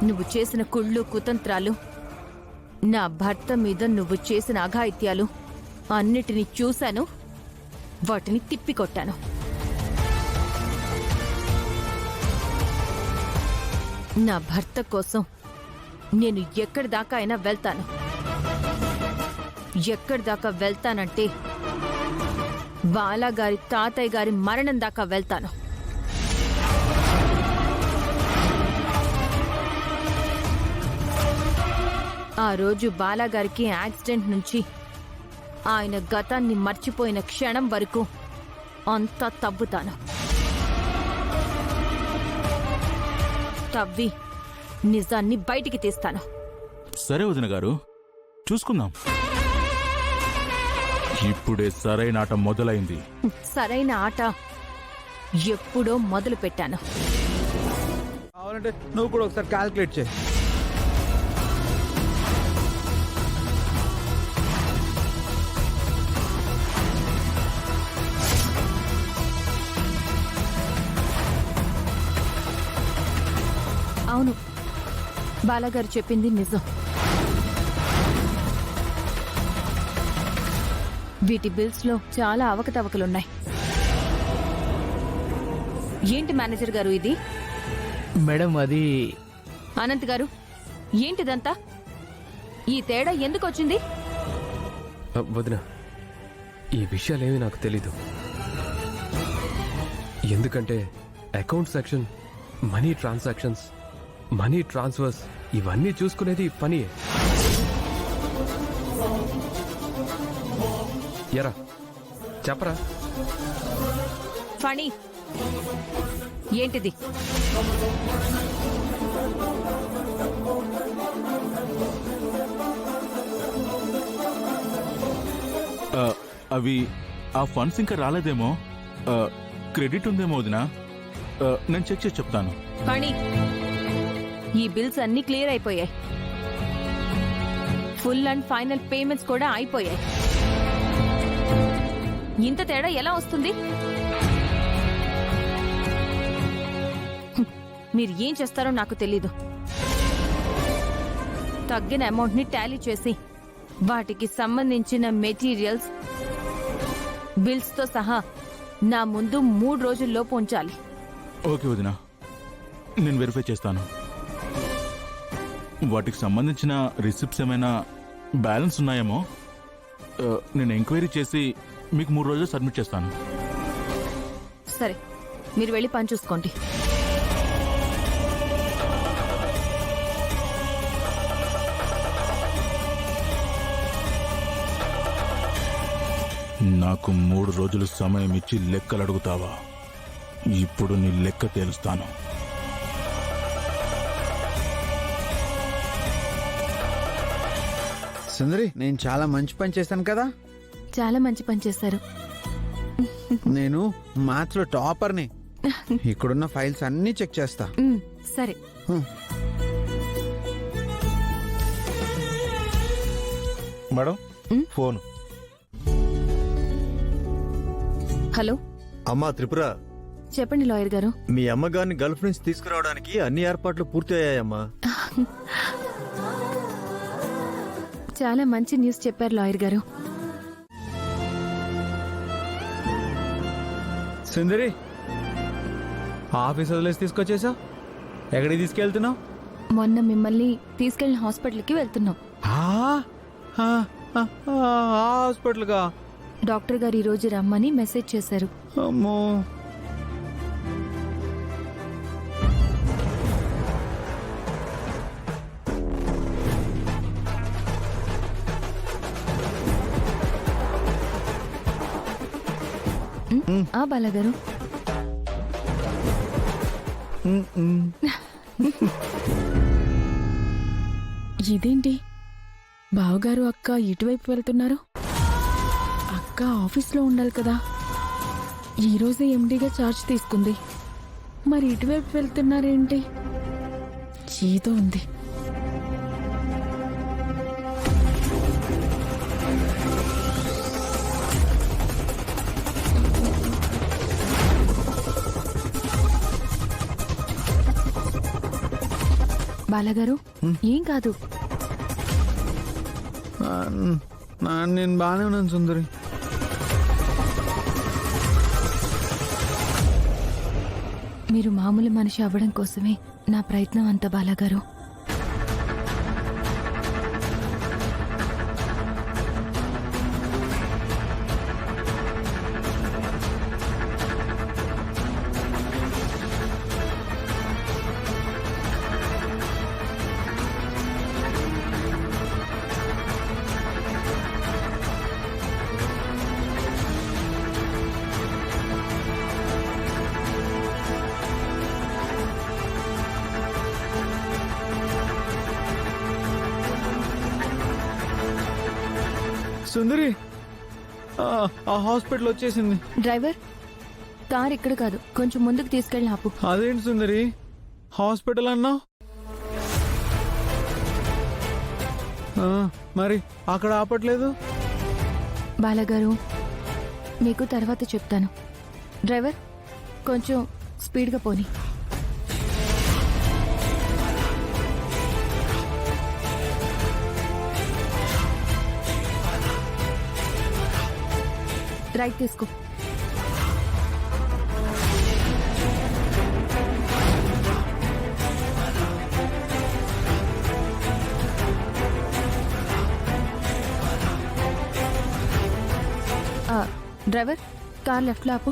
నువ్వు చేసిన కుళ్ళు కుతంత్రాలు, నా భర్త మీద నువ్వు చేసిన అఘాయిత్యాలు అన్నిటినీ చూశాను, వాటిని తిప్పికొట్టాను. నా భర్త కోసం నేను ఎక్కడి దాకా అయినా వెళ్తాను. ఎక్కడి దాకా వెళ్తానంటే బాలాగారి తాతయ్య గారి మరణం దాకా వెళ్తాను. ఆ రోజు బాలాగారికి యాక్సిడెంట్ నుంచి ఆయన గతాన్ని మర్చిపోయిన క్షణం వరకు అంతా తవ్వుతాను. తవ్వి నిజాన్ని బయటికి తీస్తాను. సరే వదిన గారు, చూసుకుందాం. ఇప్పుడే సరైన ఆట మొదలైంది. సరైన ఆట ఎప్పుడో మొదలు పెట్టాను. కావాలంటే నువ్వు కూడా ఒకసారి క్యాల్కులేట్ చేయి. అవును, బాలాగారు చెప్పింది నిజం. వీటి బిల్స్ లో చాలా అవకతవకలున్నాయి. ఏంటి మేనేజర్ గారు ఇది? మేడం అది అనంత్ గారు, ఏంటిదంతా? ఈ తేడా ఎందుకు వచ్చింది? వదిన, ఈ విషయాలేమీ నాకు తెలీదు. ఎందుకంటే account section, money transactions, money transfers ఇవన్నీ చూసుకునేది పనియే. ఎరా చెప్పరా. ఫణి, ఏంటిది? అవి ఆ ఫండ్స్ ఇంకా రాలేదేమో, క్రెడిట్ ఉందేమో వదినా. నేను చెక్ చేసి చెప్తాను. ఫణి, ఈ బిల్స్ అన్ని క్లియర్ అయిపోయాయి. ఫుల్ అండ్ ఫైనల్ పేమెంట్స్ కూడా అయిపోయాయి. ఇంత తేడా ఎలా వస్తుంది? మీరు ఏం చేస్తారో నాకు తెలీదు. తగ్గిన అమౌంట్ ని టాలీ చేసి వాటికి సంబంధించిన మెటీరియల్స్, బిల్స్ తో సహా నా ముందు 3 రోజుల్లోపు ఉంచాలి. ఓకే వదినా, నేను వెరిఫై చేస్తాను. వాటికి సంబంధించిన రిసిప్ట్స్ ఏమైనా బ్యాలెన్స్ ఉన్నాయేమో నేను ఎంక్వైరీ చేసి మీకు 3 రోజులు సబ్మిట్ చేస్తాను. సరే, మీరు వెళ్ళి పని చూసుకోండి. నాకు 3 రోజులు సమయం ఇచ్చి లెక్కలు అడుగుతావా? ఇప్పుడు నీ లెక్క తేలుస్తాను. సుందరి, నేను చాలా మంచి పని చేశాను కదా. చాలా మంచి పని చేశారు. నేను మ్యాథ్స్ లో టాపర్ని. ఇక్కడున్న ఫైల్స్ అన్ని చెక్ చేస్తా. సరే. Madam, phone. హలో. అమ్మా త్రిపుర, చెప్పండి లాయర్ గారు. మీ అమ్మగారిని గల్ఫ్ నుంచి తీసుకురావడానికి అన్ని ఏర్పాట్లు పూర్తి అయ్యాయమ్మా. చాలా మంచి న్యూస్ చెప్పారు లాయర్ గారు. సుందరి, ఆఫీస్ వదిలేసి తీసుకొచ్చేసా. ఎక్కడికి తీసుకెళ్తున్నావు? మొన్న మిమ్మల్ని తీసుకెళ్లిన హాస్పిటల్కి వెళ్తున్నాం. హాస్పిటల్గా? డాక్టర్ గారు ఈరోజు రమ్మని మెసేజ్ చేశారు. అమ్మో. బాలాగారు, ఇదేంటి బావగారు అక్క ఇటువైపు వెళ్తున్నారు? అక్క ఆఫీస్లో ఉండాలి కదా. ఈరోజే ఎండీగా ఛార్జ్ తీసుకుంది. మరి ఇటువైపు వెళ్తున్నారేంటి? ఏదో ఉంది. బాలగారు ఏం కాదు. నేను బాగానే ఉన్నాను సుందరి. మీరు మామూలు మనిషి అవ్వడం కోసమే నా ప్రయత్నం అంత బాలగారు. సుందరి ఆ హాస్పిటల్ వచ్చేసింది. డ్రైవర్, కార్ ఇక్కడ కాదు, కొంచెం ముందుకు తీసుకెళ్ళి ఆపు. అదేంటి సుందరి హాస్పిటల్ అన్నావు? మరి అక్కడ ఆపట్లేదు? బాలగారు, మీకు తర్వాత చెప్తాను. డ్రైవర్, కొంచెం స్పీడ్గా పోనీ. రైట్ తీసుకో. డ్రైవర్, కార్ లెఫ్ట్లో ఆపు.